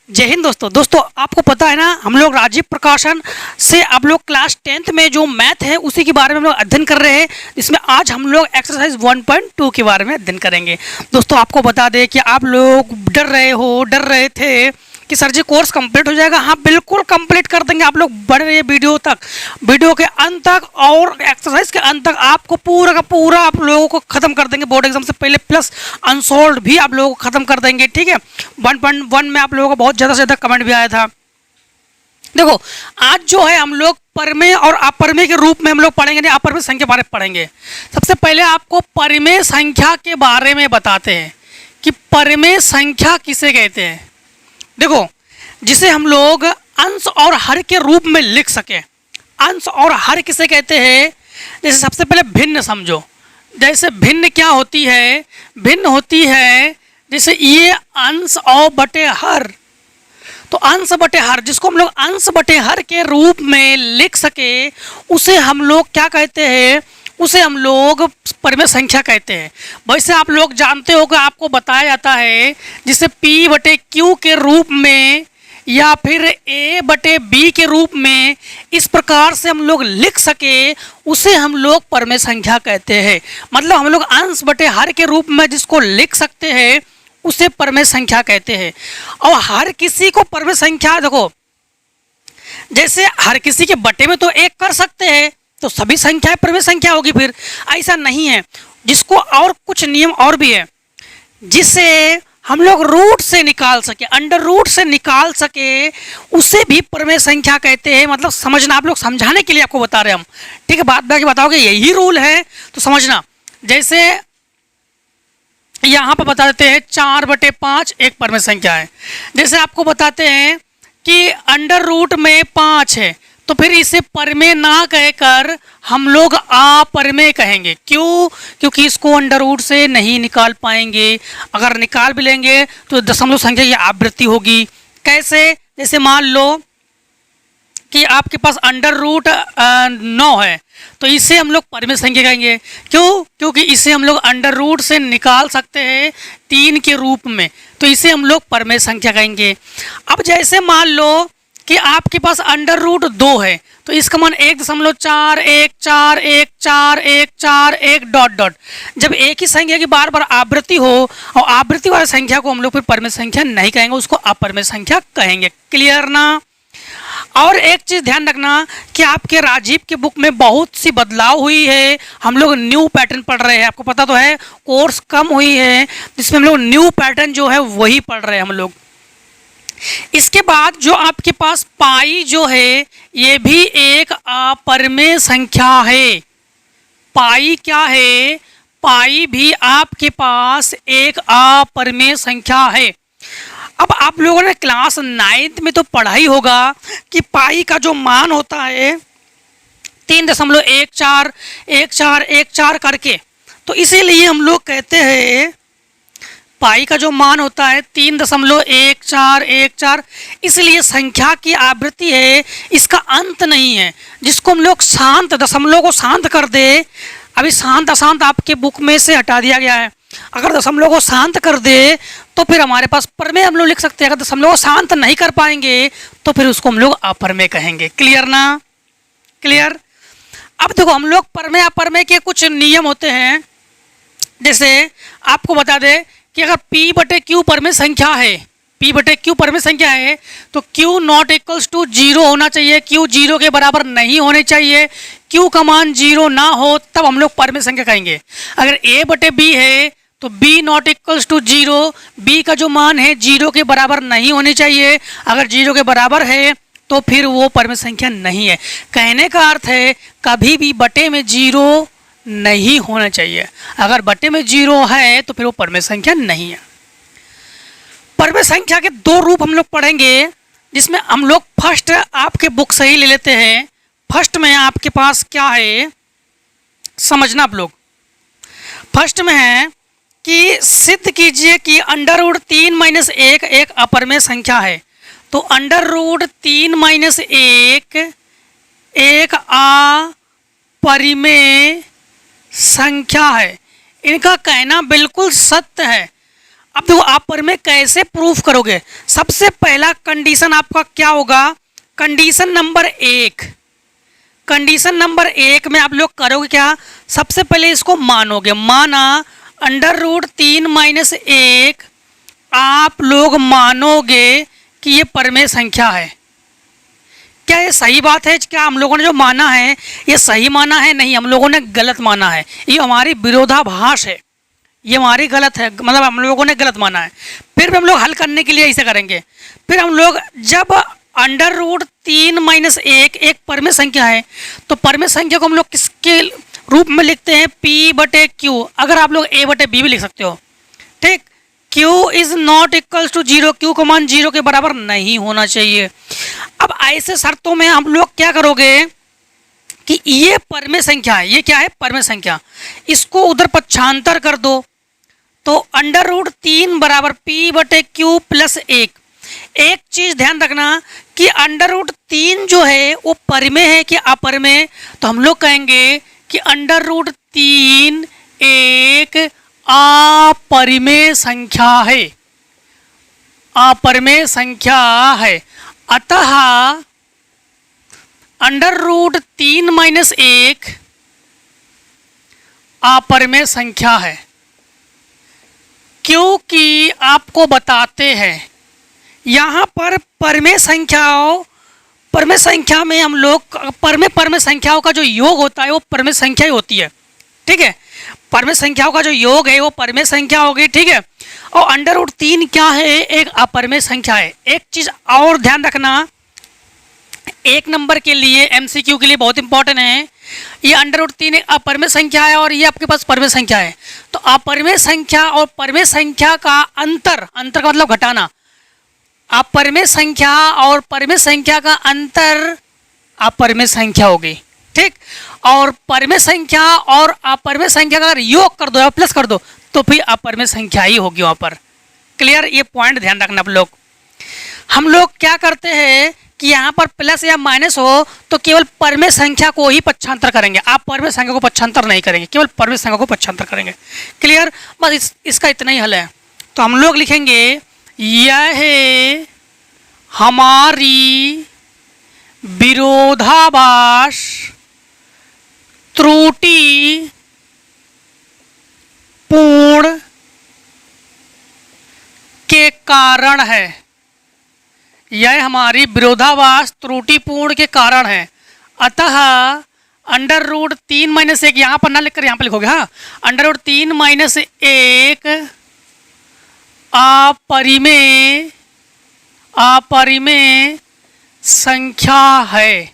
जय हिंद दोस्तों आपको पता है ना, हम लोग राजीव प्रकाशन से आप लोग क्लास 10th में जो मैथ है उसी के बारे में हम लोग अध्ययन कर रहे हैं। जिसमें आज हम लोग एक्सरसाइज 1.2 के बारे में अध्ययन करेंगे। दोस्तों आपको बता दें कि आप लोग डर रहे थे कि सर जी कोर्स कंप्लीट हो जाएगा। हाँ बिल्कुल कंप्लीट कर देंगे। आप लोग बढ़ रहे वीडियो तक, वीडियो के अंत तक और एक्सरसाइज के अंत तक आपको पूरा का पूरा आप लोगों को खत्म कर देंगे बोर्ड एग्जाम से पहले, प्लस अनसोल्ड भी आप लोगों को खत्म कर देंगे। ठीक है, 1.1 में आप लोगों का बहुत ज़्यादा से ज़्यादा कमेंट भी आया था। देखो आज जो है हम लोग परमेय और अपरमेय के रूप में हम लोग पढ़ेंगे, नहीं अपरमेय संख्या बारे में पढ़ेंगे। सबसे पहले आपको परिमेय संख्या के बारे में बताते हैं कि परिमेय संख्या किसे कहते हैं। देखो जिसे हम लोग अंश और हर के रूप में लिख सके। अंश और हर किसे कहते हैं? जैसे सबसे पहले भिन्न समझो। जैसे भिन्न क्या होती है? भिन्न होती है जैसे ये अंश और बटे हर। तो अंश बटे हर, जिसको हम लोग अंश बटे हर के रूप में लिख सके उसे हम लोग क्या कहते हैं? उसे हम लोग परिमेय संख्या कहते हैं। वैसे आप लोग जानते हो कि आपको बताया जाता है जिसे P बटे Q के रूप में या फिर A बटे B के रूप में इस प्रकार से हम लोग लिख सके उसे हम लोग परिमेय संख्या कहते हैं। मतलब हम लोग अंश बटे हर के रूप में जिसको लिख सकते हैं उसे परिमेय संख्या कहते हैं। और हर किसी को परिमेय संख्या, देखो जैसे हर किसी के बटे में तो एक कर सकते हैं तो सभी संख्याएं परिमेय संख्या होगी। फिर ऐसा नहीं है, जिसको और कुछ नियम और भी है जिसे हम लोग रूट से निकाल सके, अंडर रूट से निकाल सके उसे भी परिमेय संख्या कहते हैं। मतलब समझना, आप लोग समझाने के लिए आपको बता रहे हैं हम। ठीक है, बात बाकी बताओगे यही रूल है तो समझना। जैसे यहाँ पर बता देते हैं 4/5 एक परिमेय संख्या है। जैसे आपको बताते हैं कि अंडर रूट में 5 है तो फिर इसे परिमेय ना कहकर हम लोग अपरिमेय कहेंगे। क्यों? क्योंकि इसको अंडर रूट से नहीं निकाल पाएंगे। अगर निकाल भी लेंगे तो दशमलव संख्या की आवृत्ति होगी। कैसे? जैसे मान लो कि आपके पास अंडर रूट 9 है तो इसे हम लोग परिमेय संख्या कहेंगे। क्यों? क्योंकि इसे हम लोग अंडर रूट से निकाल सकते हैं 3 के रूप में, तो इसे हम लोग परिमेय संख्या कहेंगे। अब जैसे मान लो कि आपके पास अंडर रूट 2 है तो इसका मान 1.4141414 डॉट डॉट। जब एक ही संख्या की बार बार आवृत्ति हो और आवृत्ति वाली संख्या को हम लोग फिर परिमेय संख्या नहीं कहेंगे, उसको अपरिमेय संख्या कहेंगे। क्लियर ना? और एक चीज ध्यान रखना कि आपके राजीव के बुक में बहुत सी बदलाव हुई है। हम लोग न्यू पैटर्न पढ़ रहे हैं। आपको पता तो है कोर्स कम हुई है जिसमें हम लोग न्यू पैटर्न जो है वही पढ़ रहे हैं हम लोग। इसके बाद जो आपके पास पाई जो है ये भी एक अपरिमेय संख्या है। पाई क्या है? पाई भी आपके पास एक अपरिमेय संख्या है। अब आप लोगों ने क्लास 9th में तो पढ़ा ही होगा कि पाई का जो मान होता है 3.141414 करके, तो इसीलिए हम लोग कहते हैं पाई का जो मान होता है 3.1414, इसलिए संख्या की आवृत्ति है, इसका अंत नहीं है। जिसको हम लोग शांत, दशमलव को शांत कर दे, अभी शांत अशांत आपके बुक में से हटा दिया गया है। अगर दशमलव को शांत कर दे तो फिर हमारे पास परिमेय हम लोग लिख सकते हैं। अगर दशमलव को शांत नहीं कर पाएंगे तो फिर उसको हम लोग अपरिमेय कहेंगे। क्लियर ना? क्लियर? अब देखो हम लोग परिमेय अपरिमेय के कुछ नियम होते हैं। जैसे आपको बता दें कि अगर P बटे Q परिमेय संख्या है, P बटे Q परिमेय संख्या है तो Q नॉट इक्वल्स टू 0 होना चाहिए। Q 0 के बराबर नहीं होने चाहिए। Q का मान 0 ना हो तब हम लोग परिमेय संख्या कहेंगे। अगर A बटे B है तो B not equals to 0, B का जो मान है 0 के बराबर नहीं होने चाहिए। अगर 0 के बराबर है तो फिर वो परिमेय संख्या नहीं है। कहने का अर्थ है कभी भी बटे में 0 नहीं होना चाहिए। अगर बटे में 0 है तो फिर वो परिमेय संख्या नहीं है। परिमेय संख्या के 2 रूप हम लोग पढ़ेंगे जिसमें हम लोग फर्स्ट आपके बुक से ही ले लेते हैं। फर्स्ट में आपके पास क्या है समझना आप लोग। फर्स्ट में है कि सिद्ध कीजिए कि अंडर रूट 3 - 1 एक अपरिमेय संख्या है। तो अंडर रूट 3 - 1 एक अपरिमेय संख्या है। इनका कहना बिल्कुल सत्य है। अब देखो आप परिमेय कैसे प्रूफ करोगे। सबसे पहला कंडीशन आपका क्या होगा, कंडीशन नंबर एक। कंडीशन नंबर एक में आप लोग करोगे क्या, सबसे पहले इसको मानोगे। माना √3 - 1, आप लोग मानोगे कि ये परिमेय संख्या है। क्या ये सही बात है? क्या हम लोगों ने जो माना है ये सही माना है? नहीं, हम लोगों ने गलत माना है। ये हमारी विरोधाभास है, ये हमारी गलत है, मतलब हम लोगों ने गलत माना है। फिर भी हम लोग हल करने के लिए ऐसे करेंगे। फिर हम लोग जब √3 - 1 एक परिमेय संख्या है तो परिमेय संख्या को हम लोग किसके रूप में लिखते हैं, P/Q। अगर आप लोग A/B भी लिख सकते हो, ठीक। Q is not equals to 0, Q का मान 0 के बराबर नहीं होना चाहिए। अब ऐसे शर्तों में हम लोग क्या करोगे कि ये परिमेय संख्या है, ये क्या है, परिमेय संख्या, इसको उधर पक्षांतर कर दो तो √3 बराबर P/Q + 1। एक चीज ध्यान रखना कि √3 जो है वो परिमेय है कि अपरिमेय, तो हम लोग कहेंगे कि √3 एक अपरिमेय संख्या है, अपरिमेय संख्या है। अतः √3 - 1 अपरिमेय संख्या है, क्योंकि आपको बताते हैं यहाँ पर परिमेय संख्या में हम लोग परिमेय संख्याओं का जो योग होता है वो परिमेय संख्या ही होती है, ठीक है। परिमेय संख्याओं का जो योग है वो परिमेय संख्या होगी, ठीक है। और √3 क्या है, एक अपरिमेय संख्या है। एक चीज और ध्यान रखना, एक नंबर के लिए MCQ के लिए बहुत इंपॉर्टेंट है, ये √3 एक अपरिमेय संख्या है और ये आपके पास परिमेय संख्या है। तो अपरिमेय संख्या और परिमेय संख्या का अंतर का मतलब घटाना, अपरिमेय संख्या और परिमेय संख्या का अंतर अपरिमेय संख्या होगी, ठीक। और परिमेय संख्या और अपरिमेय संख्या का अगर योग कर दो या प्लस कर दो तो फिर अपरिमेय संख्या ही होगी वहां पर। क्लियर, ये पॉइंट ध्यान रखना आप लोग। हम लोग क्या करते हैं कि यहाँ पर प्लस या माइनस हो तो केवल परिमेय संख्या को ही पक्षांतर करेंगे, आप परिमेय संख्या को पक्षांतर नहीं करेंगे, केवल परिमेय संख्या को पक्षांतर करेंगे। क्लियर, बस इसका इतना ही हल है। तो हम लोग लिखेंगे यह हमारी विरोधाभास त्रुटि पूर्ण के कारण है, यह हमारी विरोधाभास त्रुटिपूर्ण के कारण है। अतः √3 - 1 यहाँ पर ना लिखकर यहाँ पर लिखोगे, हाँ, √3 - 1 अपरिमेय संख्या है।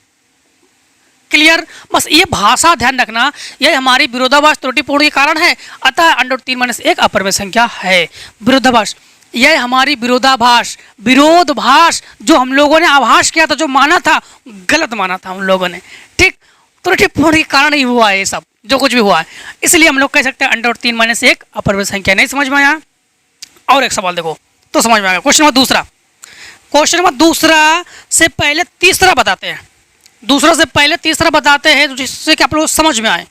क्लियर, बस ये भाषा ध्यान रखना, यह हमारी विरोधाभास त्रुटिपूर्ण के कारण है। अतः √3 - 1 अपरिमेय संख्या है। विरोधाभास, यह हमारी विरोधाभास जो हम लोगों ने आभास किया था, जो माना था, गलत माना था हम लोगों ने, ठीक। त्रुटिपूर्ण के कारण ही हुआ है ये सब जो कुछ भी हुआ है, इसलिए हम लोग कह सकते हैं √3 - 1 अपरिमेय संख्या। नहीं समझ में आया? और एक सवाल देखो तो समझ में आएगा। क्वेश्चन नंबर दूसरा से पहले तीसरा बताते हैं, दूसरा से पहले तीसरा बताते हैं जिससे कि आप लोग समझ में आए।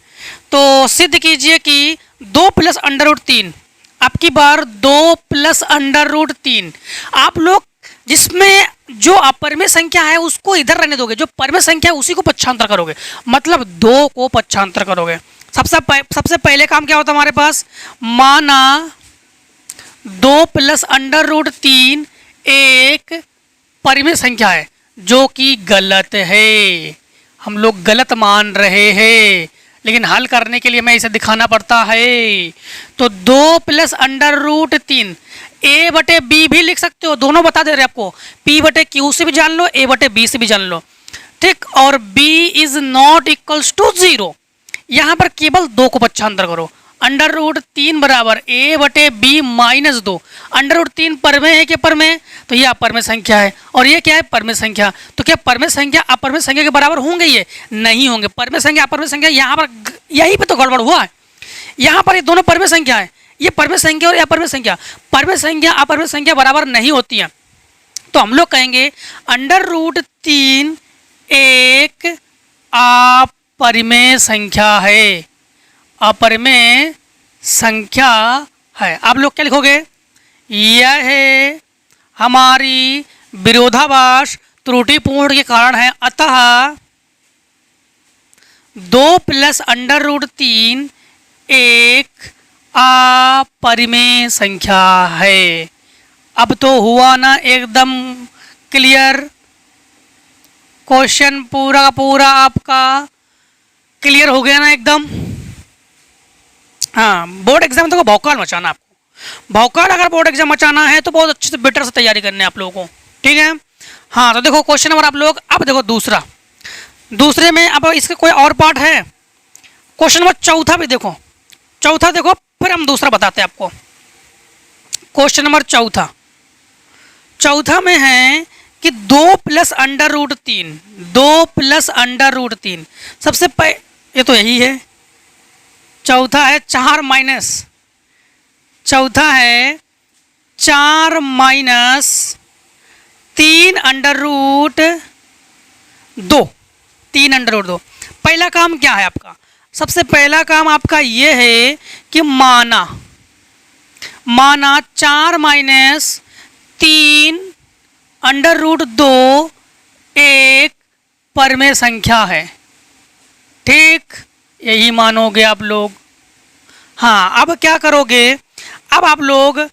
तो सिद्ध कीजिए कि 2 + √3, आपकी बार 2 + √3, आप लोग जिसमें जो अपरिमेय संख्या है उसको इधर रहने दोगे, जो परिमेय संख्या है उसी को पक्षांतर करोगे, मतलब 2 को पक्षांतर करोगे। सबसे पहले काम क्या होता है हमारे पास, माना 2 + √3 एक परिमेय संख्या है, जो कि गलत है, हम लोग गलत मान रहे हैं, लेकिन हल करने के लिए हमें इसे दिखाना पड़ता है। तो 2 + √3 A/B भी लिख सकते हो, दोनों बता दे रहे आपको, P/Q से भी जान लो, A/B से भी जान लो, ठीक। और B is not equals to 0, यहाँ पर केवल 2 को पक्षांतर करो। √3 बराबर A/B - 2। √3 परिमेय है कि परिमेय, तो ये अपरिमेय संख्या है, और ये क्या है, परिमेय संख्या। तो क्या परिमेय संख्या अपरिमेय संख्या के बराबर होंगे? ये नहीं होंगे। परिमेय संख्या अपरिमेय संख्या, यहाँ पर यहीं पे तो गड़बड़ हुआ है। यहाँ पर ये दोनों परिमेय संख्या है, ये परिमेय संख्या और अपरिमेय संख्या, परिमेय संख्या अपरिमेय संख्या बराबर नहीं होती है। तो हम लोग कहेंगे √3 एक अपरिमेय संख्या है, अपरिमेय संख्या है। आप लोग क्या लिखोगे, यह हमारी विरोधाभास त्रुटिपूर्ण के कारण है, अतः 2 + √3 एक अपरिमेय संख्या है। अब तो हुआ ना एकदम क्लियर, क्वेश्चन पूरा का पूरा आपका क्लियर हो गया ना एकदम। हाँ, बोर्ड एग्जाम तो भौकाल मचाना आपको, भौकाल अगर बोर्ड एग्जाम मचाना है तो बहुत अच्छे से बेटर से तैयारी करनी है आप लोगों को, ठीक है। हाँ, तो देखो क्वेश्चन नंबर आप लोग, अब देखो दूसरे में अब इसके कोई और पार्ट है। क्वेश्चन नंबर चौथा भी देखो, चौथा देखो, फिर हम दूसरा बताते हैं आपको। क्वेश्चन नंबर चौथा में है कि 2 + √3, 2 + √3 सबसे ये तो यही है। चौथा है 4 माइनस, चौथा है 4 माइनस 3 √2, 3 √2। पहला काम क्या है आपका? सबसे पहला काम आपका ये है कि माना 4 माइनस 3 √2 एक परमेय संख्या है, ठीक, यही मानोगे आप लोग। हाँ, अब क्या करोगे? अब आप लोग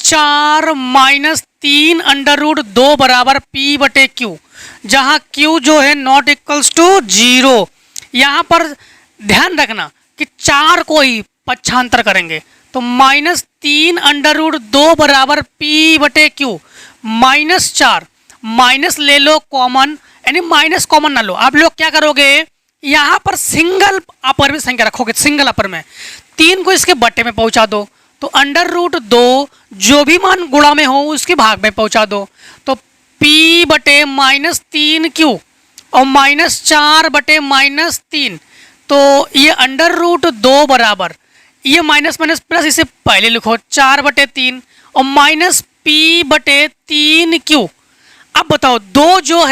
4 माइनस 3 √2 बराबर p/q, जहाँ q जो है नॉट इक्वल्स टू 0। यहाँ पर ध्यान रखना कि 4 को ही पक्षांतर करेंगे, तो -3 √2 बराबर p/q, -4 माइनस ले लो कॉमन, यानी माइनस कॉमन ना लो। आप लोग क्या करोगे? यहाँ पर सिंगल अपर में संख्या रखोगे, सिंगल अपर में 3 को इसके बट्टे में पहुंचा दो, तो √2 जो भी मान गुणा में हो उसके भाग में पहुंचा दो, तो p/-3q और -4/-3, तो ये √2 बराबर, ये माइनस माइनस प्लस इसे पहले लिखो 4/3 और माइनस p/3q। अब बताओ दो जो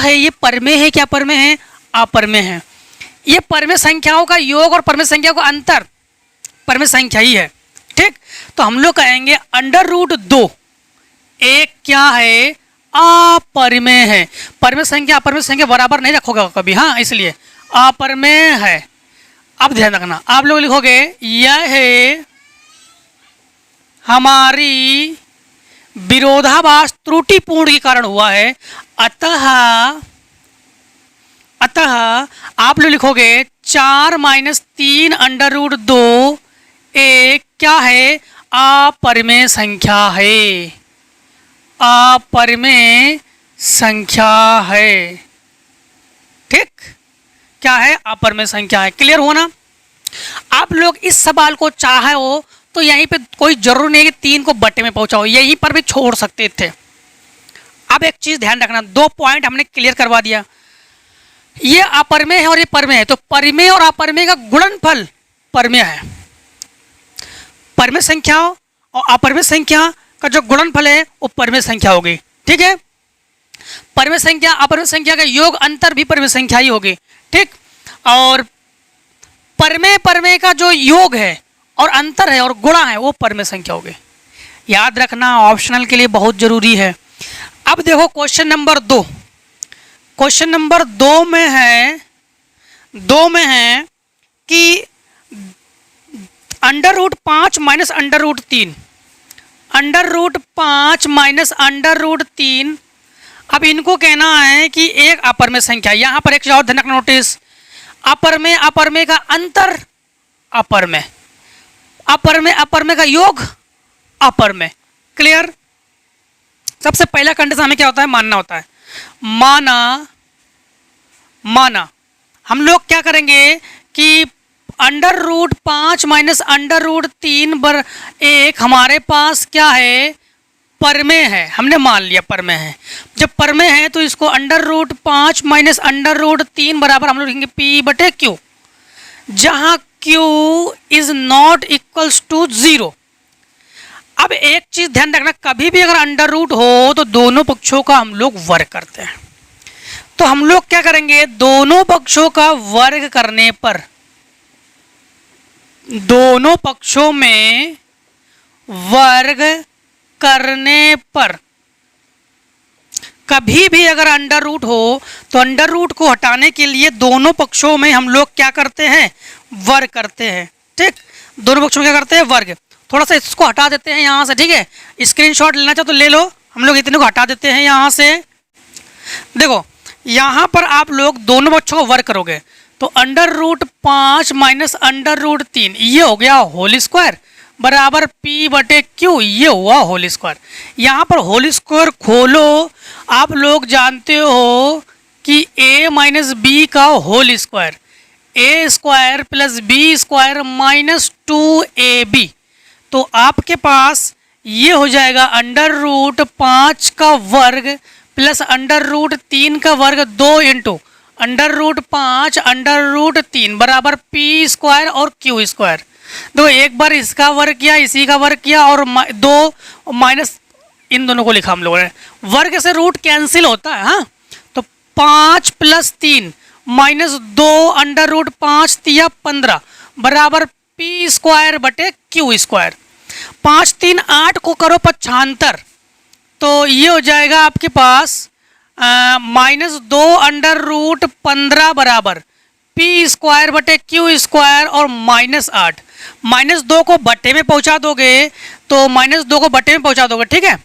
है ये परमेय है, क्या परमेय है? अपरमेय है। ये परमेय संख्याओं का योग और परमेय संख्या का अंतर परमेय संख्या ही है, ठीक। तो हम लोग कहेंगे √2 एक क्या है? अपरमेय है। परमेय संख्या अपरमेय संख्या बराबर नहीं रखोगे कभी, हाँ, इसलिए अपरमेय है। अब ध्यान रखना, आप लोग लिखोगे यह है हमारी विरोधाभास त्रुटिपूर्ण के कारण हुआ है, अतः आप लोग लिखोगे 4 माइनस 3 √2 एक क्या है? अपरमेय संख्या है, अपरमेय संख्या है, ठीक। क्या है? अपरमेय संख्या है। क्लियर हुआ ना? आप लोग इस सवाल को चाहे हो तो यहीं पे कोई जरूर नहीं है कि 3 को बट्टे में पहुंचाओ, यहीं पर भी छोड़ सकते थे। अब एक चीज ध्यान रखना, 2 पॉइंट हमने क्लियर करवा दिया, ये अपरमेय है और ये परमेय है, तो परमेय और अपरमेय का गुणनफल परमेय है। परमेय संख्या और अपरमेय संख्या का जो गुणनफल है वो परमेय संख्या होगी, ठीक है। परमेय संख्या अपरमेय संख्या का योग अंतर भी परमेय संख्या ही होगी, ठीक। और परमेय का जो योग है और अंतर है और गुणा है वो परमेय संख्या होगी। याद रखना, ऑप्शनल के लिए बहुत जरूरी है। अब देखो क्वेश्चन नंबर 2, क्वेश्चन नंबर 2 में है कि √5 माइनस √3, √5 माइनस √3, अब इनको कहना है कि एक अपरमेय संख्या। यहाँ पर एक और ध्यान रखना, नोटिस, अपरमेय का अंतर अपरमेय, अपरमेय का योग अपरमेय। क्लियर? सबसे पहला कंडीशन हमें क्या होता है? मानना होता है। माना हम लोग क्या करेंगे कि √5 माइनस √3 एक हमारे पास क्या है? परमेय है, हमने मान लिया परमेय है। जब परमेय है तो इसको √5 माइनस √3 बराबर हम लोग लिखेंगे p/q, जहां q is not equals to 0। अब एक चीज ध्यान रखना, कभी भी अगर √ हो तो दोनों पक्षों का हम लोग वर्ग करते हैं। तो हम लोग क्या करेंगे? दोनों पक्षों का वर्ग करने पर, दोनों पक्षों में वर्ग करने पर कभी भी अगर अंडर रूट हो तो अंडर रूट को हटाने के लिए दोनों पक्षों में हम लोग क्या करते हैं, वर्ग करते हैं। ठीक, दोनों पक्षों में क्या करते हैं, वर्ग। थोड़ा सा इसको हटा देते हैं यहाँ से, ठीक है, स्क्रीनशॉट लेना चाहो तो ले लो, हम लोग इतने को हटा देते हैं यहाँ से। देखो यहाँ पर आप लोग दोनों पक्षों को वर्ग करोगे तो under root 5 minus under root 3 ये हो गया होल स्क्वायर बराबर P बटे Q, ये हुआ होल स्क्वायर। यहाँ पर होल स्क्वायर खोलो, आप लोग जानते हो कि A माइनस बी का whole square, A square plus B square minus 2AB, तो आपके पास ये हो जाएगा अंडर रूट 5 का वर्ग प्लस अंडर रूट 3 का वर्ग 2 into under root 5 under root 3 बराबर P स्क्वायर और Q स्क्वायर। दो एक बार इसका वर्ग किया, इसी का वर्ग किया और दो माइनस इन दोनों को लिखा हम लोगों ने। वर्ग से रूट कैंसिल होता है, हाँ, तो 5 प्लस 3 माइनस 2 अंडर रूट 5 तिया 15 बराबर P स्क्वायर बटे Q स्क्वायर। 5 3 8 को करो 75, तो ये हो जाएगा आपके पास माइनस 2 अंडर रूट 15 बराबर P स्क्वायर बटे Q स्क्वायर और माइनस 8। माइनस 2 को बटे में पहुंचा दोगे तो माइनस 2 को बटे में पहुंचा दोगे, ठीक है,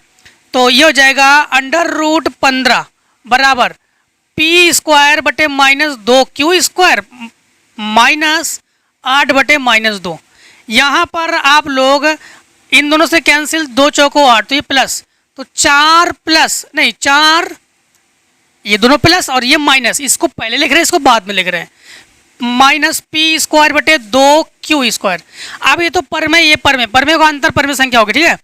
तो ये हो जाएगा अंडर रूट 15 बराबर P स्क्वायर बटे माइनस 2 Q स्क्वायर माइनस 8 बटे माइनस 2। यहाँ पर आप लोग इन दोनों से कैंसिल, 2 चौको 8, तो ये प्लस, तो 4 प्लस नहीं 4, ये दोनों प्लस और ये माइनस, इसको पहले लिख रहे हैं इसको बाद में लिख रहे हैं, माइनस P स्क्वायर बटे 2 Q स्क्वायर। अब ये तो पर में, ये पर में का अंतर पर में संख्या होगी, ठीक है।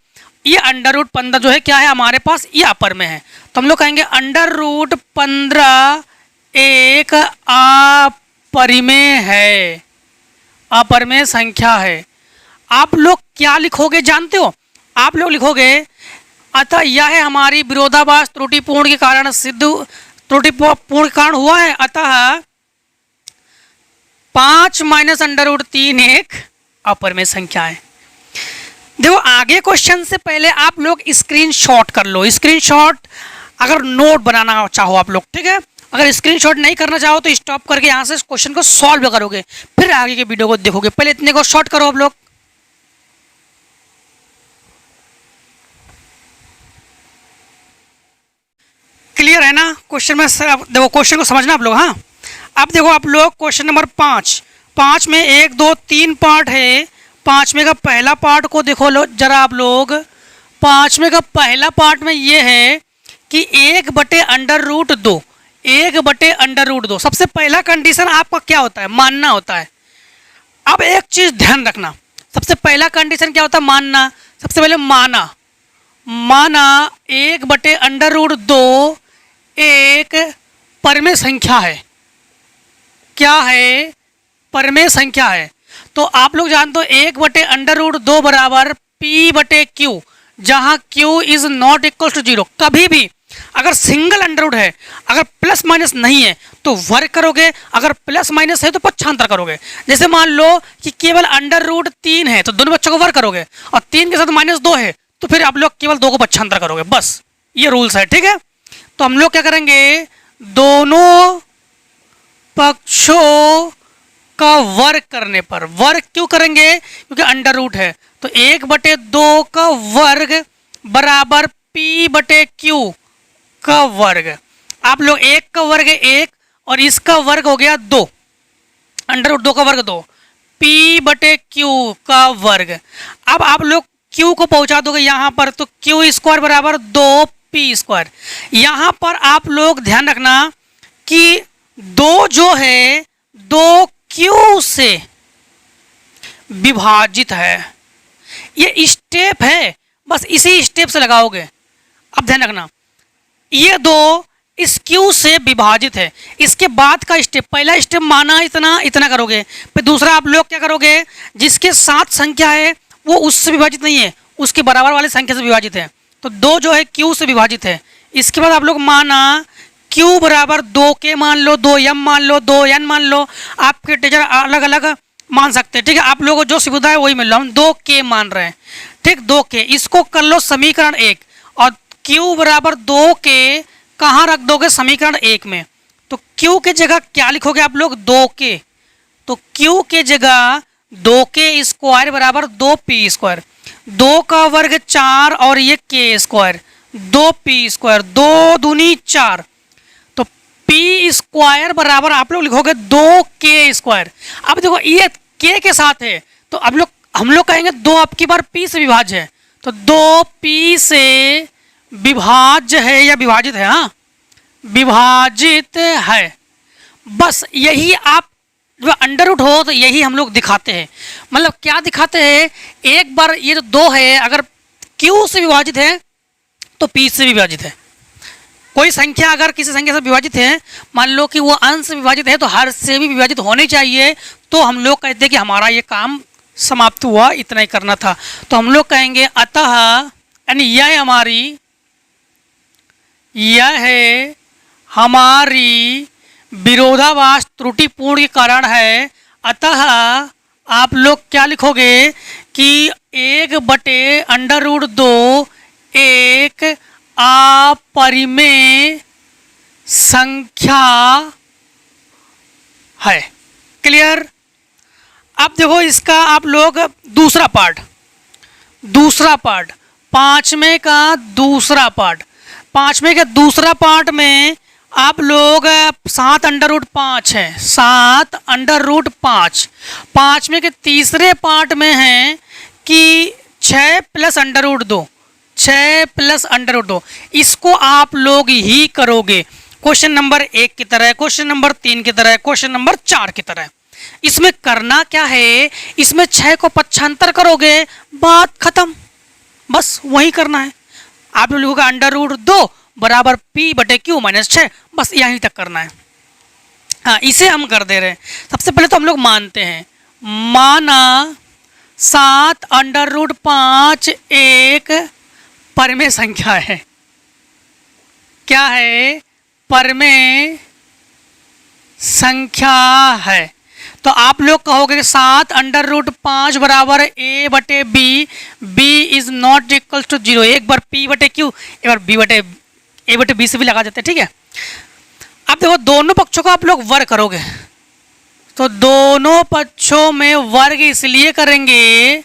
ये अंडर रूट 15 जो है क्या है हमारे पास, ये अपर में है, तो हम लोग कहेंगे अंडर रूट 15 एक अपरिमेय है, अपरिमेय संख्या है। आप लोग क्या लिखोगे जानते हो, आप लोग लिखोगे अतः यह है हमारी विरोधाभास त्रुटिपूर्ण के कारण सिद्ध, त्रुटिपूर्ण के कारण हुआ है, अतः 5 माइनस अंडर रूट 3 एक अपरिमेय संख्या है। देखो आगे क्वेश्चन से पहले आप लोग स्क्रीनशॉट कर लो, स्क्रीनशॉट अगर नोट बनाना चाहो आप लोग, ठीक है। अगर स्क्रीनशॉट नहीं करना चाहो तो स्टॉप करके यहाँ से क्वेश्चन को सॉल्व करोगे, फिर आगे के वीडियो को देखोगे। पहले इतने को शॉर्ट करो आप लोग। क्लियर है ना क्वेश्चन में, देखो क्वेश्चन को समझना आप लोग, हाँ। अब देखो आप लोग क्वेश्चन नंबर 5 में 1 2 3 पार्ट है। 5 में का पहला पार्ट को देखो लो जरा आप लोग। 5 में का पहला पार्ट में ये है कि 1 बटे अंडर रूट 2, 1 बटे अंडर रूट 2। सबसे पहला कंडीशन आपका क्या होता है, मानना होता है। अब एक चीज ध्यान रखना, सबसे पहला कंडीशन क्या होता है, मानना। सबसे पहले माना 1 बटे अंडर रूट 2 एक परमेय संख्या है। क्या है, परमेय संख्या है। तो आप लोग जानते हो 1 बटे अंडर रूट 2 बराबर P बटे Q, जहां Q is not equal to 0। कभी भी अगर सिंगल अंडर रूट है, अगर प्लस माइनस नहीं है तो वर्ग करोगे, अगर प्लस माइनस है तो पक्षांतर करोगे। जैसे मान लो कि केवल अंडर रूट 3 है तो दोनों बच्चों को वर्ग करोगे, और 3 के साथ माइनस 2 है तो फिर आप लोग केवल 2 को पक्षांतर करोगे, बस ये रूल्स है, ठीक है। तो हम लोग क्या करेंगे, दोनों पक्षों का वर्ग करने पर, वर्ग क्यों करेंगे, क्योंकि अंडर रूट है, तो 1 बटे 2 का वर्ग बराबर P बटे Q का वर्ग। आप लोग 1 का वर्ग है 1 और इसका वर्ग हो गया 2, अंडर रूट 2 का वर्ग 2, P बटे Q का वर्ग। अब आप लोग Q को पहुंचा दोगे यहाँ पर, तो Q स्क्वायर बराबर 2P स्क्वायर। यहाँ पर आप लोग ध्यान रखना कि 2 जो है 2 Q से विभाजित है, ये स्टेप है, बस इसी स्टेप से लगाओगे। अब ध्यान रखना ये 2 इस Q से विभाजित है। इसके बाद का स्टेप, पहला स्टेप माना इतना करोगे, फिर दूसरा आप लोग क्या करोगे, जिसके साथ संख्या है वो उससे विभाजित नहीं है, उसके बराबर वाली संख्या से विभाजित है। तो 2 जो है Q से विभाजित है। इसके बाद आप लोग माना Q बराबर 2K मान लो, 2M मान लो, 2N मान लो, आपके टीचर अलग अलग मान सकते हैं, ठीक है। आप लोगों को जो सुविधा है वही मिल रहा है, हम 2K मान रहे हैं, ठीक, 2k, इसको कर लो समीकरण 1, और q बराबर 2k कहाँ रख दोगे? समीकरण 1 में। तो q की जगह क्या लिखोगे आप लोग? 2k। तो q की जगह 2k स्क्वायर बराबर 2p स्क्वायर, 2 का वर्ग 4 और ये k स्क्वायर, 2p स्क्वायर, 2 दूनी 4, तो p स्क्वायर बराबर आप लोग लिखोगे 2k स्क्वायर। अब देखो ये k के साथ है, तो अब हम लोग कहेंगे 2 अब की बार p से विभाज्य है, तो 2p से विभाज्य है या विभाजित है? हाँ, विभाजित है। बस यही आप जो अंडर रूट हो तो यही हम लोग दिखाते हैं। मतलब क्या दिखाते हैं? एक बार ये जो 2 है अगर q से विभाजित है तो p से भी विभाजित है। कोई संख्या अगर किसी संख्या से विभाजित है, मान लो कि वो अंश से विभाजित है, तो हर से भी विभाजित होनी चाहिए, तो हम लोग कहते हैं कि हमारा ये काम समाप्त हुआ, इतना ही करना था। तो हम लोग कहेंगे अतः, यानी यह है हमारी विरोधाभास त्रुटिपूर्ण के कारण है। अतः आप लोग क्या लिखोगे कि 1/√2 एक अपरिमेय संख्या है। क्लियर? अब देखो इसका आप लोग दूसरा पार्ट, 5वें का दूसरा पार्ट, 5वें के दूसरा पार्ट में आप लोग 7√5 है, 7√5। 5वें के तीसरे पार्ट में है कि 6 + √2, 6 + √2। इसको आप लोग ही करोगे क्वेश्चन नंबर 1 की तरह, क्वेश्चन नंबर 3 की तरह, क्वेश्चन नंबर 4 की तरह। इसमें करना क्या है? इसमें 6 को पक्षांतर करोगे, बात खत्म, बस वही करना है। आप लोग लिखोगे √2 बराबर p/q - 6, बस यहीं तक करना है। हाँ, इसे हम कर दे रहे हैं। सबसे पहले तो हम लोग मानते हैं, माना 7√5 एक परमेय संख्या है। क्या है? परमेय संख्या है। तो आप लोग कहोगे कि 7√5 बराबर a/b, b is not equal to 0। एक बार p/q, एक बार a/b से भी लगा देते हैं, ठीक है। अब देखो दोनों पक्षों का आप लोग वर्ग करोगे, तो दोनों पक्षों में वर्ग इसलिए करेंगे,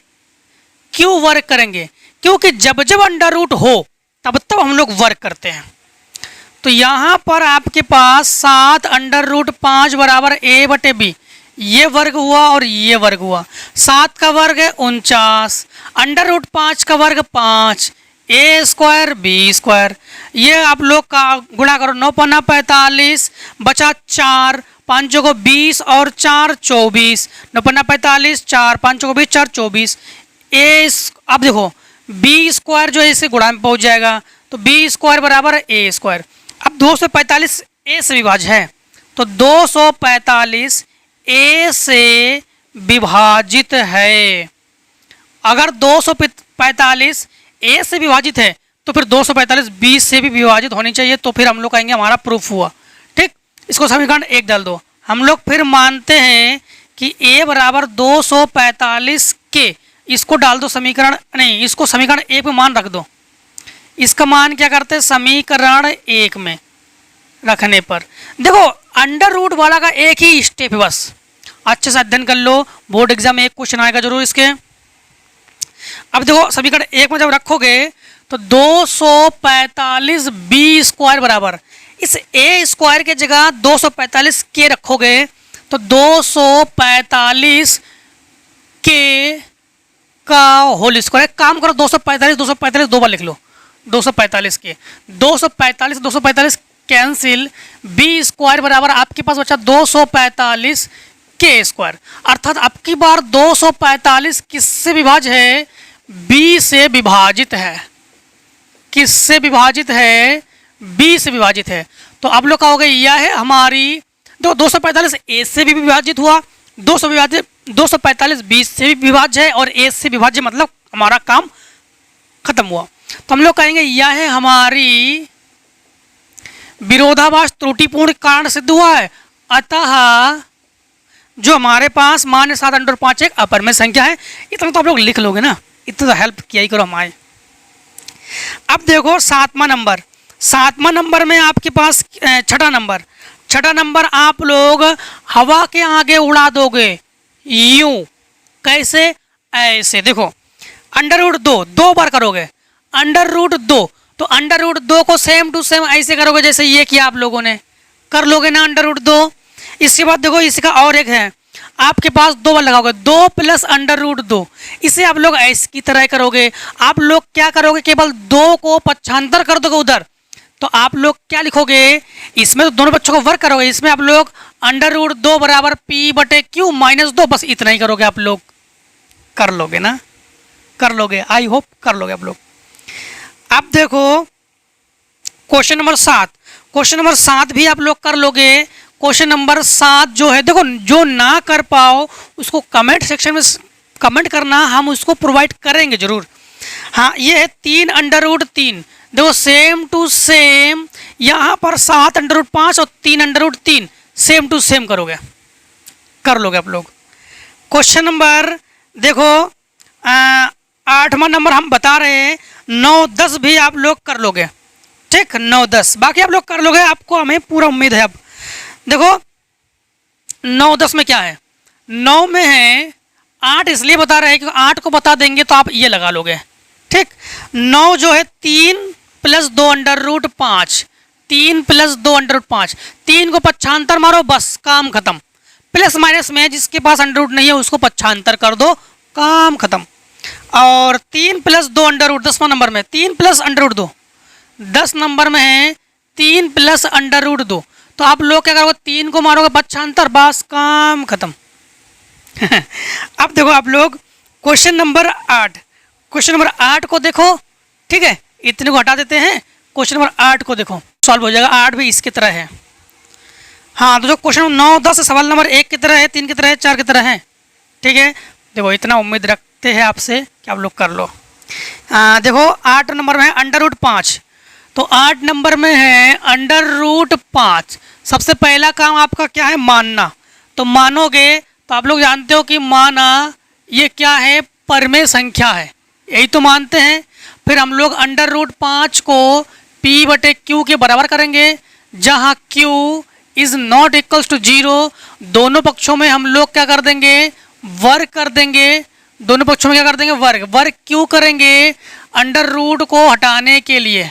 क्यों वर्ग करेंगे? क्योंकि जब अंडर रूट हो तब हम लोग वर्ग करते हैं। तो यहाँ पर आपके पास 7√5 बराबर a/b, ये वर्ग हुआ और ये वर्ग हुआ। 7 का वर्ग है 49, √5 का वर्ग 5, a² b²। ये आप लोग का गुणा करो, 9 × 5 = 45, बचा 4, 5 को 20 और 4 24, 9 × 5 = 45, 4 5 को 20, 4 24। अब देखो b² जो है इसे गुणा में पहुंच जाएगा, तो b² बराबर a²। अब 245 a से विभाज्य है, तो 245 a से विभाजित है। अगर 245 a से विभाजित है तो फिर 245 b से भी विभाजित होनी चाहिए, तो फिर हम लोग कहेंगे हमारा प्रूफ हुआ। ठीक, इसको समीकरण 1 डाल दो। हम लोग फिर मानते हैं कि a बराबर 245 के, इसको डाल दो समीकरण, नहीं इसको समीकरण 1 में मान रख दो। इसका मान क्या करते हैं? समीकरण 1 में रखने पर देखो अंडर रूट वाला का एक ही स्टेप है, बस अच्छे से अध्ययन कर लो, बोर्ड एग्जाम में एक क्वेश्चन आएगा जरूर इसके। अब देखो समीकरण 1 में जब रखोगे तो 245 b² बराबर, इस a² के जगह 245 के रखोगे तो 245 के का होल स्क्वायर। काम करो 245 दो बार लिख लो, 245 के, 245 कैंसिल, b² बराबर आपके पास बचा 245 k²। अर्थात आपकी बार 245 किससे विभाज्य है? b से विभाजित है। किससे विभाजित है? b से विभाजित है। तो आप लोग कहोगे यह है हमारी, तो 245 a से भी विभाजित हुआ, 245 b से भी विभाज्य है, और a से विभाज्य मतलब हमारा काम खत्म हुआ। तो हम लोग कहेंगे यह है हमारी विरोधाभास त्रुटिपूर्ण कारण सिद्ध हुआ है। अतः जो हमारे पास मान 7/5 एक अपरिमेय संख्या है। इतना तो आप लोग लिख लोगे ना, इतना तो हेल्प किया ही करो हमारे। अब देखो सातवां नंबर में आपके पास छठा नंबर आप लोग हवा के आगे उड़ा दोगे यूं। कैसे? ऐसे देखो, अंडर रूट दो बार करोगे अंडर रूट 2, तो अंडर रूट 2 को सेम टू सेम ऐसे करोगे जैसे ये किया आप लोगों ने, कर लोगे ना अंडर रूट 2। इसके बाद देखो इसका और एक है, आपके पास 2 बार लगाओगे 2 प्लस अंडर रूट 2, इसे आप लोग ऐसे की तरह करोगे। आप लोग क्या करोगे, केवल 2 को पक्षांतर कर दोगे उधर, तो आप लोग क्या लिखोगे, इसमें तो दोनों बच्चों को वर्क करोगे, इसमें आप लोग अंडर रूट 2 बराबर पी बटे क्यू माइनस 2, बस इतना ही करोगे। आप लोग कर लोगे ना, कर लोगे, आई होप कर लोगे आप लोग। अब देखो क्वेश्चन नंबर 7 भी आप लोग कर लोगे। क्वेश्चन नंबर 7 जो है, देखो जो ना कर पाओ उसको कमेंट सेक्शन में कमेंट करना, हम उसको प्रोवाइड करेंगे जरूर। हाँ, ये है 3 अंडर रूट 3, देखो सेम टू सेम यहाँ पर 7 अंडर रूट 5 और 3 under root 3 same to same करोगे, कर लोगे आप लोग। क्वेश्चन नंबर देखो 8वां नंबर हम बता रहे हैं, 9, 10 भी आप लोग कर लोगे, ठीक, 9, 10 बाकी आप लोग कर लोगे, आपको हमें पूरा उम्मीद है। अब देखो 9, 10 में क्या है, 9 में है 8, इसलिए बता रहे हैं कि 8 को बता देंगे तो आप ये लगा लोगे, ठीक। 9 जो है 3 plus 2 under root 5, 3 plus 2 under root 5, 3 को पक्षांतर मारो, बस काम खत्म। प्लस माइनस में जिसके पास अंडर रूट नहीं है उसको पक्षांतर कर दो, काम खत्म। और 3 प्लस 2 अंडर रूट 10वां नंबर में 3 प्लस अंडर रूट 2, 10 नंबर में है 3 प्लस अंडर रूट 2, तो आप लोग क्या करोगे, 3 को मारोगे पक्षांतर, बस काम खत्म। अब देखो आप लोग क्वेश्चन नंबर 8 को देखो, ठीक है, इतने को हटा देते हैं। क्वेश्चन नंबर 8 को देखो, सॉल्व हो जाएगा। 8 भी इसकी तरह है। हाँ, तो जो क्वेश्चन 9, 10 सवाल नंबर 1 की तरह है, 3 की तरह है, 4 की तरह है, ठीक है। देखो इतना उम्मीद रखते हैं आपसे कि आप लोग कर लो। देखो 8 नंबर में है अंडर रूट 5, तो 8 नंबर में है अंडर रूट 5। सबसे पहला काम आपका क्या है, मानना, तो मानोगे तो आप लोग जानते हो कि माना ये क्या है, परमेय संख्या है, यही तो मानते हैं। फिर हम लोग अंडर रूट 5 को P बटे Q के बराबर करेंगे, जहाँ Q is not equals to 0, दोनों पक्षों में हम लोग क्या कर देंगे, वर्ग कर देंगे, दोनों पक्षों में क्या कर देंगे, वर्ग क्यों करेंगे, अंडर रूट को हटाने के लिए।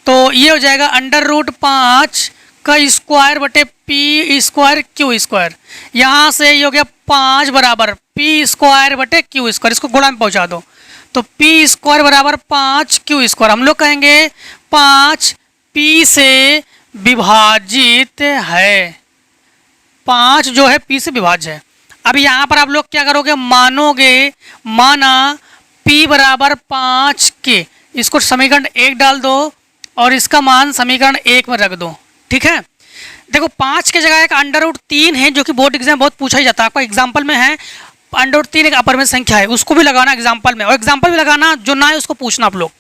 तो ये हो जाएगा अंडर रूट 5 का स्क्वायर बटे पी स्क्वायर क्यू स्क्वायर, यहाँ से ये हो गया 5 बराबर पी स्क्वायर बटे क्यू स्क्वायर, इसको गुणा में पहुँचा दो, तो पी स्क्वायर बराबर 5 क्यू स्क्वायर। हम लोग कहेंगे 5 पी से विभाजित है, 5 जो है पी से विभाज्य है। अब यहाँ पर आप लोग क्या करोगे, मानोगे, माना P बराबर 5 के, इसको समीकरण 1 डाल दो और इसका मान समीकरण 1 में रख दो, ठीक है। देखो 5 के जगह एक अंडर रूट 3 है, जो कि बोर्ड एग्जाम बहुत पूछा ही जाता है, आपका एग्जाम्पल में है अंडर रूट 3 एक अपर में संख्या है, उसको भी लगाना एग्जाम्पल में, और एग्जाम्पल भी लगाना, जो ना है उसको पूछना आप लोग।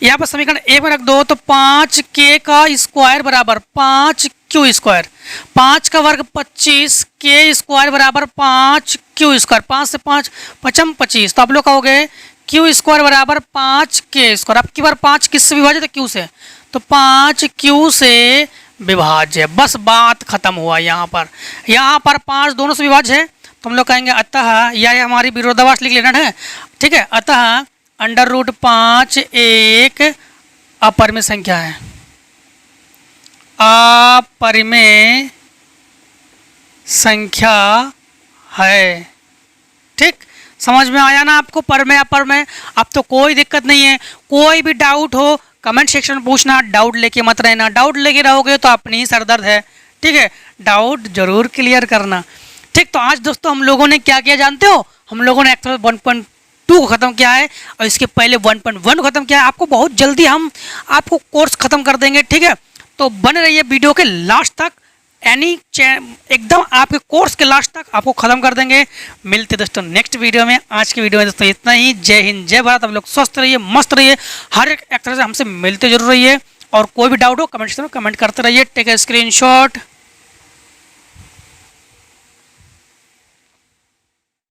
यहाँ पर समीकरण 1 में रख दो, तो 5 के का स्क्वायर बराबर 5 क्यू स्क्वायर, 5 का वर्ग 25, के स्क्वायर बराबर 5 क्यू स्क्वायर, 5 से 5 पचम 25, तो आप लोग कहोगे क्यू स्क्वायर बराबर 5 के स्क्वायर। अब की बार 5 किससे विभाजित है, क्यू से, तो 5 क्यू से विभाज्य, बस बात खत्म हुआ। यहाँ पर 5 दोनों से विभाज्य है, तो हम लोग कहेंगे अतः, यह हमारी विरोधाभास लिख लेना है, ठीक है। अतः अंडर रूट 5 एक अपरिमेय संख्या है, अपरिमेय संख्या है, ठीक। समझ में आया ना आपको, परमेय अपरमेय। अब तो कोई दिक्कत नहीं है, कोई भी डाउट हो कमेंट सेक्शन में पूछना, डाउट लेके मत रहना, डाउट लेके रहोगे तो अपनी ही सरदर्द है, ठीक है। डाउट जरूर क्लियर करना, ठीक। तो आज दोस्तों हम लोगों ने क्या किया जानते हो, हम लोगों ने एक्सरसाइज 1.2 को ख़त्म किया है और इसके पहले 1.1 को ख़त्म किया है। आपको बहुत जल्दी हम आपको कोर्स ख़त्म कर देंगे, ठीक है। तो बने रहिए वीडियो के लास्ट तक, एकदम आपके कोर्स के लास्ट तक आपको ख़त्म कर देंगे। मिलते दोस्तों नेक्स्ट वीडियो में। आज की वीडियो में दोस्तों इतना ही। जय हिंद, जय भारत। आप लोग स्वस्थ रहिए, मस्त रहिए, हर एक एक्सरसाइज हमसे मिलते जरूर रहिए, और कोई भी डाउट हो कमेंट सेक्शन में कमेंट करते रहिए। Take a screenshot.